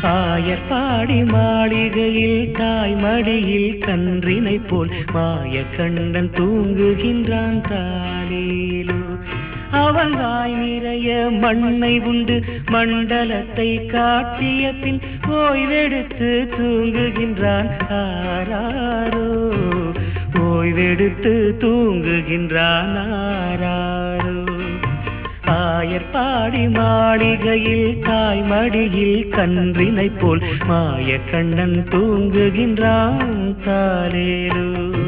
ஆயர்பாடி மாளிகையில் தாய் மடியில் கன்றினை போல் மாய கண்டன் தூங்குகின்றான் தாலேலோ. அவன் வாய் நிறைய மண்ணை உண்டு மண்டலத்தை காட்டிய பின் ஓய்வெடுத்து தூங்குகின்றான் ஆராரோ. ஓய்வெடுத்து தூங்குகின்றான் ஆராரோ. ஆயர்பாடி மாளிகையில் தாய் மடியில் கன்றினை போல் மாய கண்ணன் தூங்குகின்றான் தாலேலோ.